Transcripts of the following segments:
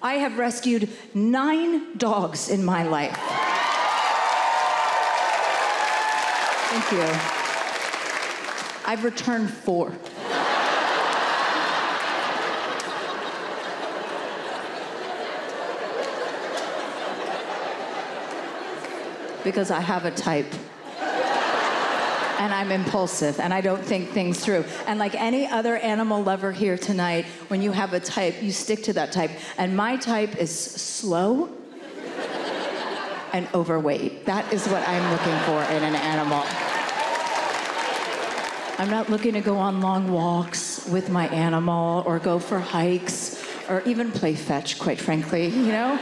I have rescued 9 dogs in my life. Thank you. I've returned 4. Because I have a type. And I'm impulsive, and I don't think things through. And like any other animal lover here tonight, when you have a type, you stick to that type. And my type is slow and overweight. That is what I'm looking for in an animal. I'm not looking to go on long walks with my animal or go for hikes or even play fetch, quite frankly, you know?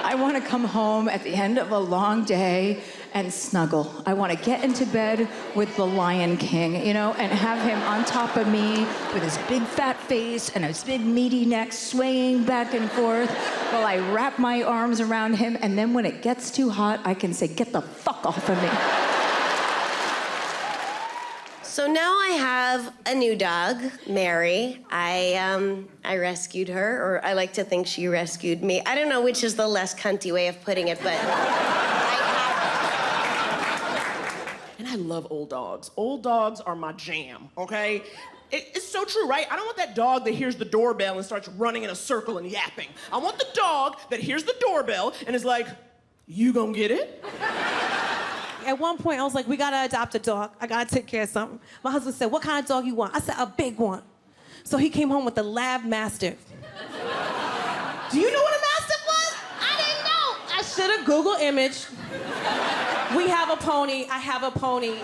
I want to come home at the end of a long day and snuggle. I want to get into bed with the Lion King, you know, and have him on top of me with his big fat face and his big meaty neck swaying back and forth while I wrap my arms around him. And then when it gets too hot, I can say, get the fuck off of me. So now I have a new dog, Mary. I rescued her, or I like to think she rescued me. I don't know which is the less cunty way of putting it, but And I love old dogs. Old dogs are my jam, okay? It's so true, right? I don't want that dog that hears the doorbell and starts running in a circle and yapping. I want the dog that hears the doorbell and is like, you gonna get it? At one point, I was like, we gotta adopt a dog. I gotta take care of something. My husband said, what kind of dog you want? I said, a big one. So he came home with a lab mastiff. Do you know what a mastiff was? I didn't know. I should have Googled image. We have a pony. I have a pony.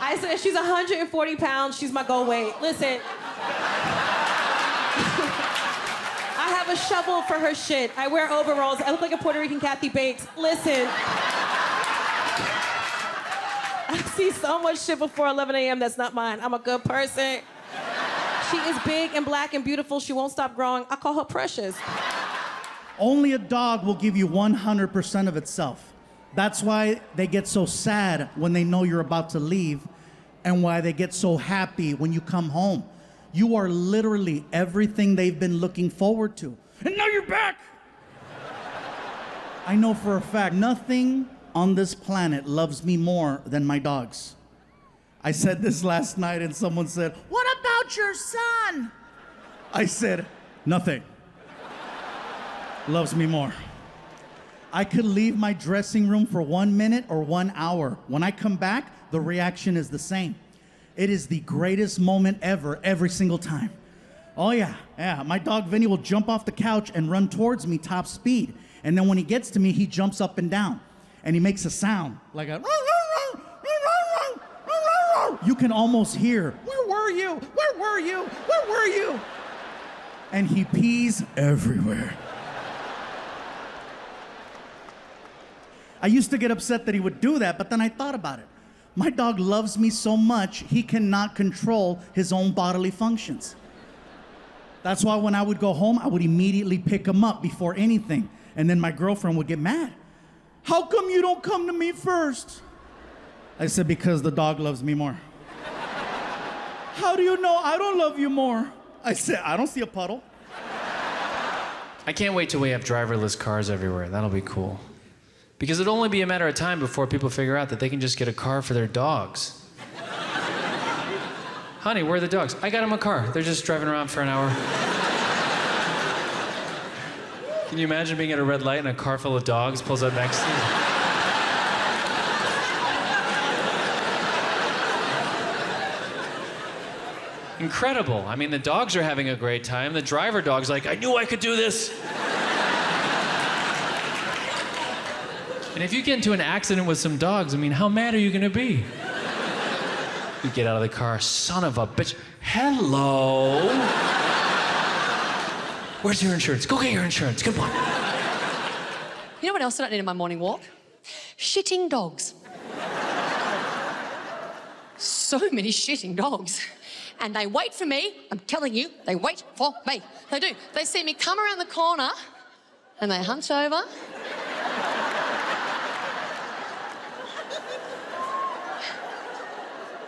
I said, she's 140 pounds. She's my go weight. Listen. I have a shovel for her shit. I wear overalls. I look like a Puerto Rican Kathy Bates. Listen. I see so much shit before 11 a.m. that's not mine. I'm a good person. She is big and black and beautiful. She won't stop growing. I call her Precious. Only a dog will give you 100% of itself. That's why they get so sad when they know you're about to leave, and why they get so happy when you come home. You are literally everything they've been looking forward to. And now you're back! I know for a fact, nothing on this planet loves me more than my dogs. I said this last night and someone said, what about your son? I said, nothing loves me more. I could leave my dressing room for 1 minute or 1 hour. When I come back, the reaction is the same. It is the greatest moment ever, every single time. Oh yeah, my dog Vinny will jump off the couch and run towards me top speed. And then when he gets to me, he jumps up and down. And he makes a sound, like a... You can almost hear, where were you? Where were you? Where were you? And he pees everywhere. I used to get upset that he would do that, but then I thought about it. My dog loves me so much, he cannot control his own bodily functions. That's why when I would go home, I would immediately pick him up before anything. And then my girlfriend would get mad. How come you don't come to me first? I said, because the dog loves me more. How do you know I don't love you more? I said, I don't see a puddle. I can't wait till we have driverless cars everywhere. That'll be cool. Because it'll only be a matter of time before people figure out that they can just get a car for their dogs. Honey, where are the dogs? I got them a car. They're just driving around for an hour. Can you imagine being at a red light and a car full of dogs pulls up next to you? Incredible. I mean, the dogs are having a great time. The driver dog's like, I knew I could do this. And if you get into an accident with some dogs, I mean, how mad are you gonna be? You get out of the car, son of a bitch. Hello. Where's your insurance? Go get your insurance, come on. You know what else I don't need in my morning walk? Shitting dogs. So many shitting dogs. And they wait for me, I'm telling you, they wait for me. They do. They see me come around the corner and they hunch over.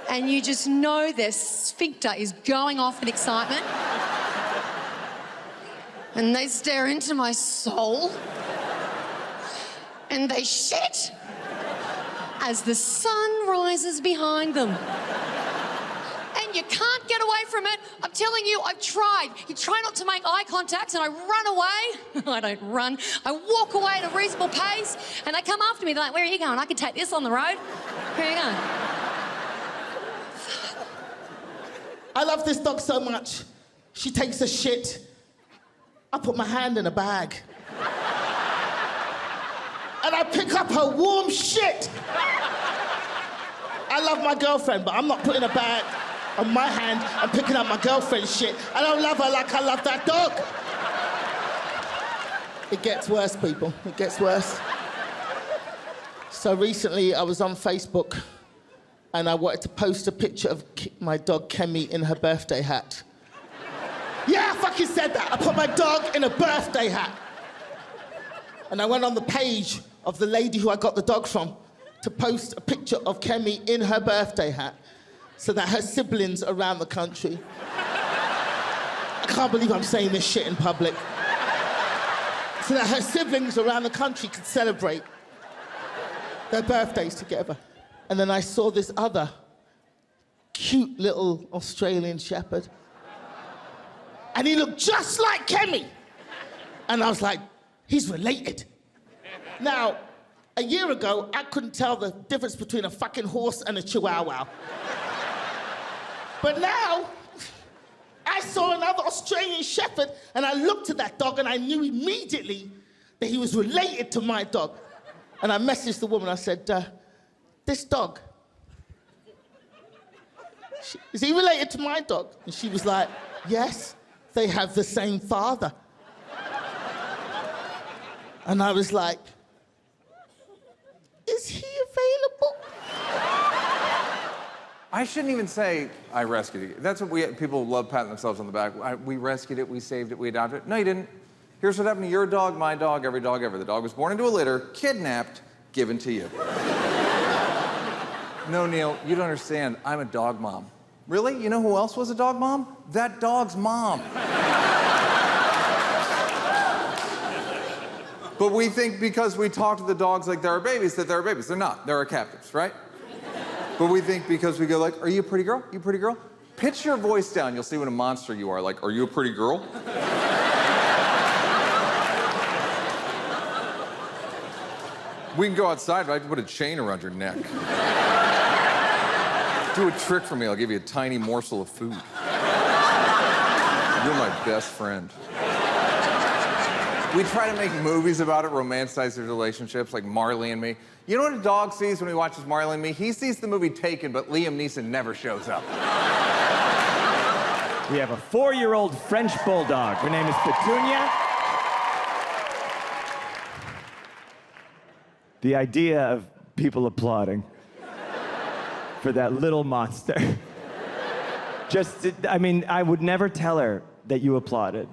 And you just know their sphincter is going off in excitement. and they stare into my soul, and they shit as the sun rises behind them. And you can't get away from it. I'm telling you, I've tried. You try not to make eye contact, and I run away. I don't run. I walk away at a reasonable pace, and they come after me. They're like, where are you going? I can take this on the road. Where are you going? I love this dog so much. She takes a shit. I put my hand in a bag. And I pick up her warm shit. I love my girlfriend, but I'm not putting a bag on my hand and picking up my girlfriend's shit. I don't love her like I love that dog. It gets worse, people. It gets worse. So recently, I was on Facebook, and I wanted to post a picture of my dog Kemi in her birthday hat. Yeah, I fucking said that. I put my dog in a birthday hat. And I went on the page of the lady who I got the dog from to post a picture of Kemi in her birthday hat so that her siblings around the country... I can't believe I'm saying this shit in public. So that her siblings around the country could celebrate their birthdays together. And then I saw this other cute little Australian shepherd. And he looked just like Kemi. And I was like, he's related. Now, a year ago, I couldn't tell the difference between a fucking horse and a chihuahua. But now, I saw another Australian shepherd, and I looked at that dog, and I knew immediately that he was related to my dog. And I messaged the woman, I said, this dog, is he related to my dog? And she was like, yes, they have the same father. And I was like, is he available? I shouldn't even say I rescued it. That's what people love patting themselves on the back. We rescued it, we saved it, we adopted it. No, you didn't. Here's what happened to your dog, my dog, every dog ever. The dog was born into a litter, kidnapped, given to you. No, Neil, you don't understand. I'm a dog mom. Really? You know who else was a dog mom? That dog's mom. But we think because we talk to the dogs like they're our babies, that they're our babies. They're not. They're our captives, right? But we think because we go like, are you a pretty girl? You a pretty girl? Pitch your voice down. You'll see what a monster you are. Like, are you a pretty girl? We can go outside, but I have to put a chain around your neck. Do a trick for me. I'll give you a tiny morsel of food. You're my best friend. We try to make movies about it, romanticize their relationships, like Marley and Me. You know what a dog sees when he watches Marley and Me? He sees the movie Taken, but Liam Neeson never shows up. We have a 4-year-old French bulldog. Her name is Petunia. The idea of people applauding for that little monster. I would never tell her that you applauded.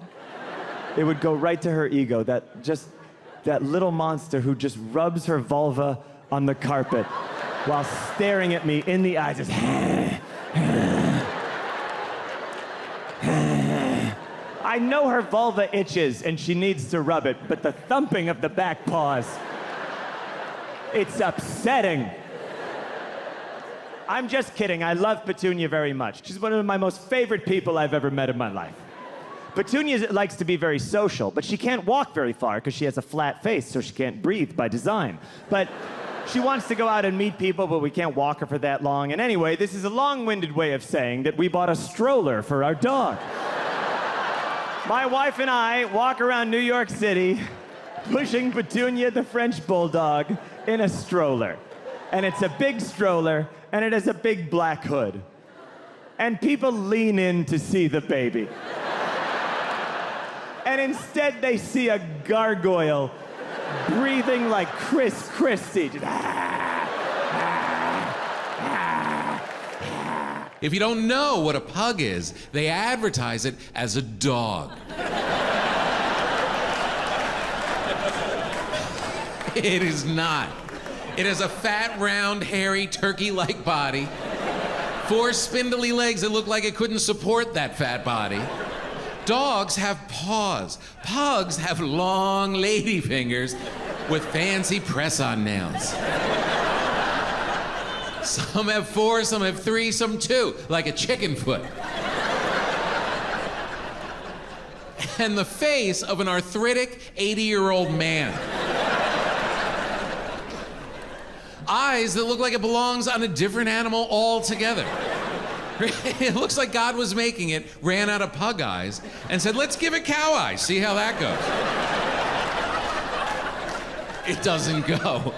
It would go right to her ego, that little monster who just rubs her vulva on the carpet while staring at me in the eyes, just I know her vulva itches and she needs to rub it, but the thumping of the back paws, it's upsetting. I'm just kidding. I love Petunia very much. She's one of my most favorite people I've ever met in my life. Petunia likes to be very social, but she can't walk very far because she has a flat face, so she can't breathe by design. But she wants to go out and meet people, but we can't walk her for that long. And anyway, this is a long-winded way of saying that we bought a stroller for our dog. My wife and I walk around New York City pushing Petunia the French bulldog in a stroller. And it's a big stroller, and it has a big black hood. And people lean in to see the baby. And instead they see a gargoyle breathing like Chris Christie. Just, If you don't know what a pug is, they advertise it as a dog. It is not. It has a fat, round, hairy, turkey-like body, 4 spindly legs that look like it couldn't support that fat body, Dogs have paws. Pugs have long lady fingers with fancy press-on nails. Some have 4, some have 3, some 2, like a chicken foot. And the face of an arthritic 80-year-old man. Eyes that look like it belongs on a different animal altogether. It looks like God was making it, ran out of pug eyes, and said, let's give it cow eyes, see how that goes. It doesn't go.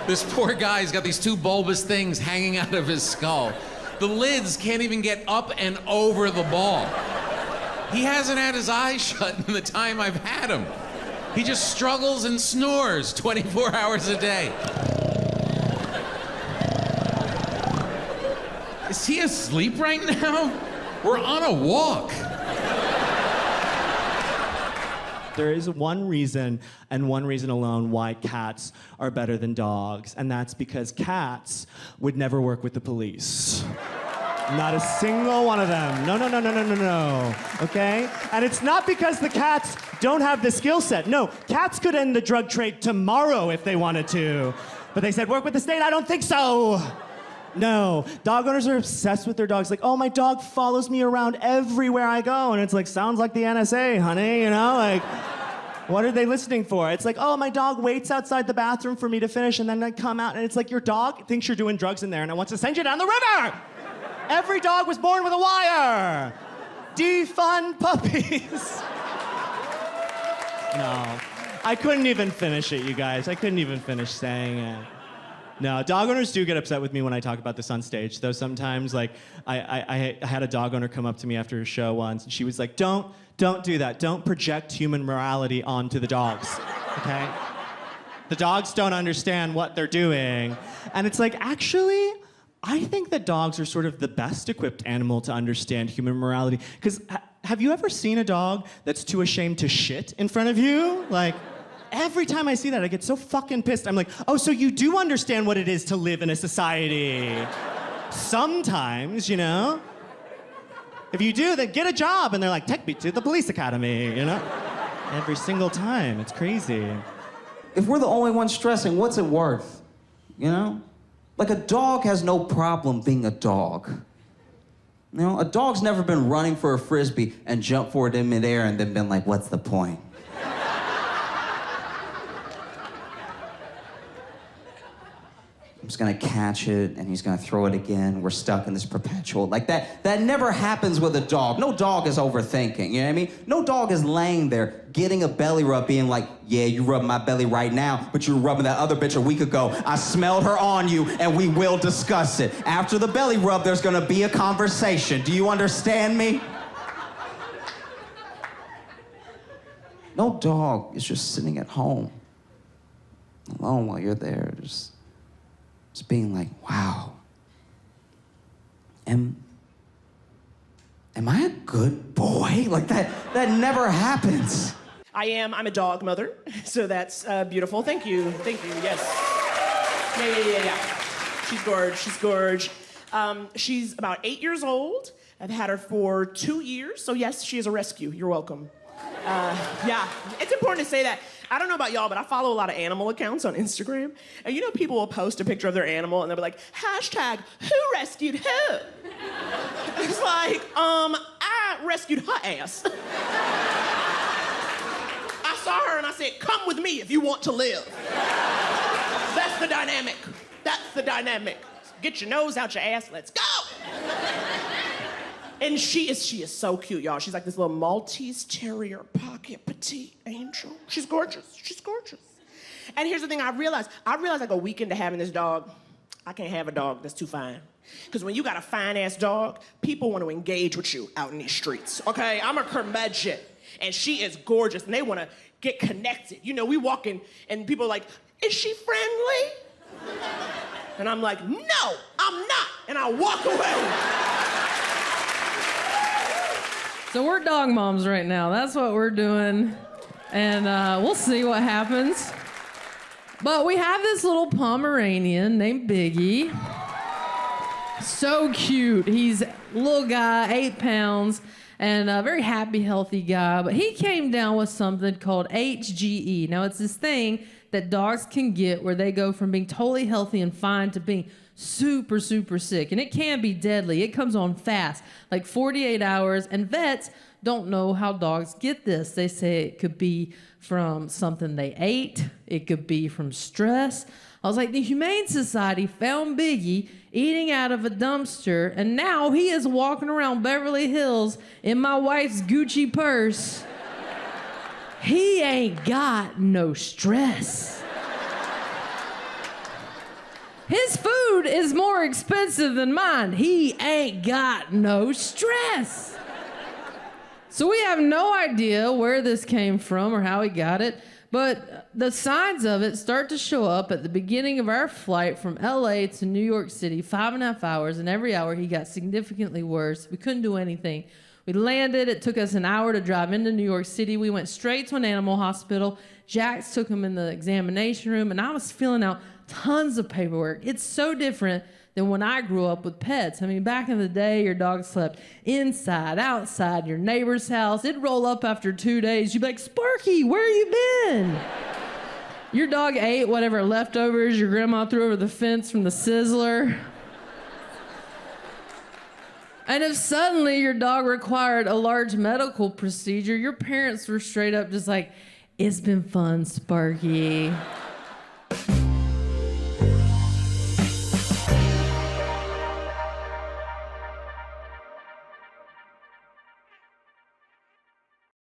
This poor guy's got these 2 bulbous things hanging out of his skull. The lids can't even get up and over the ball. He hasn't had his eyes shut in the time I've had him. He just struggles and snores 24 hours a day. Is he asleep right now? We're on a walk. There is one reason, and one reason alone, why cats are better than dogs, and that's because cats would never work with the police. Not a single one of them. No. Okay? And it's not because the cats don't have the skill set. No, cats could end the drug trade tomorrow if they wanted to. But they said, work with the state? I don't think so. No, dog owners are obsessed with their dogs. Like, oh, my dog follows me around everywhere I go. And it's like, sounds like the NSA, honey, you know? Like, what are they listening for? It's like, oh, my dog waits outside the bathroom for me to finish, and then I come out, and it's like, your dog thinks you're doing drugs in there, and it wants to send you down the river. Every dog was born with a wire. Defund puppies. No, I couldn't even finish it, you guys. I couldn't even finish saying it. No, dog owners do get upset with me when I talk about this on stage, though sometimes, like, I had a dog owner come up to me after a show once, and she was like, don't do that. Don't project human morality onto the dogs, okay? The dogs don't understand what they're doing. And it's like, actually, I think that dogs are sort of the best equipped animal to understand human morality. Because have you ever seen a dog that's too ashamed to shit in front of you? Like, every time I see that, I get so fucking pissed. I'm like, oh, so you do understand what it is to live in a society. Sometimes, you know? If you do, then get a job. And they're like, take me to the police academy, you know? Every single time. It's crazy. If we're the only ones stressing, what's it worth? You know? Like, a dog has no problem being a dog. You know, a dog's never been running for a Frisbee and jumped for it in midair and then been like, what's the point? I'm just gonna catch it, and he's gonna throw it again. We're stuck in this perpetual, like that never happens with a dog. No dog is overthinking, you know what I mean? No dog is laying there getting a belly rub, being like, yeah, you rubbing my belly right now, but you were rubbing that other bitch a week ago. I smelled her on you, and we will discuss it. After the belly rub, there's gonna be a conversation. Do you understand me? No dog is just sitting at home, alone while you're there, just being like, wow, am I a good boy? Like, that never happens. I'm a dog mother, so that's beautiful. Thank you, yes. Yeah. She's gorge. She's about 8 years old. I've had her for 2 years, so yes, she is a rescue. You're welcome. Yeah, it's important to say that. I don't know about y'all, but I follow a lot of animal accounts on Instagram. And you know, people will post a picture of their animal and they'll be like, hashtag, who rescued who? It's like, I rescued her ass. I saw her and I said, come with me if you want to live. That's the dynamic. Get your nose out your ass, let's go. And she is so cute, y'all. She's like this little Maltese Terrier pocket petite angel. She's gorgeous. And here's the thing I realized like a week into having this dog, I can't have a dog that's too fine. Because when you got a fine-ass dog, people want to engage with you out in these streets, okay? I'm a curmudgeon, and she is gorgeous, and they want to get connected. You know, we walk in, and people are like, is she friendly? And I'm like, no, I'm not, and I walk away. So we're dog moms right now. That's what we're doing. And we'll see what happens. But we have this little Pomeranian named Biggie. So cute. He's a little guy, 8 pounds. and a very happy, healthy guy. But he came down with something called HGE. Now, it's this thing that dogs can get where they go from being totally healthy and fine to being super, super sick. And it can be deadly. It comes on fast, like 48 hours. And vets don't know how dogs get this. They say it could be from something they ate, it could be from stress. I was like, the Humane Society found Biggie eating out of a dumpster, and now he is walking around Beverly Hills in my wife's Gucci purse. He ain't got no stress. His food is more expensive than mine. He ain't got no stress. So we have no idea where this came from or how he got it, but the signs of it start to show up at the beginning of our flight from LA to New York City, 5.5 hours, and every hour he got significantly worse. We couldn't do anything. We landed, it took us an hour to drive into New York City. We went straight to an animal hospital. Jax took him in the examination room, and I was filling out tons of paperwork. It's so different than when I grew up with pets. I mean, back in the day, your dog slept inside, outside, your neighbor's house. It'd roll up after 2 days. You'd be like, Sparky, where you been? Your dog ate whatever leftovers your grandma threw over the fence from the Sizzler. And if suddenly your dog required a large medical procedure, your parents were straight up just like, it's been fun, Sparky.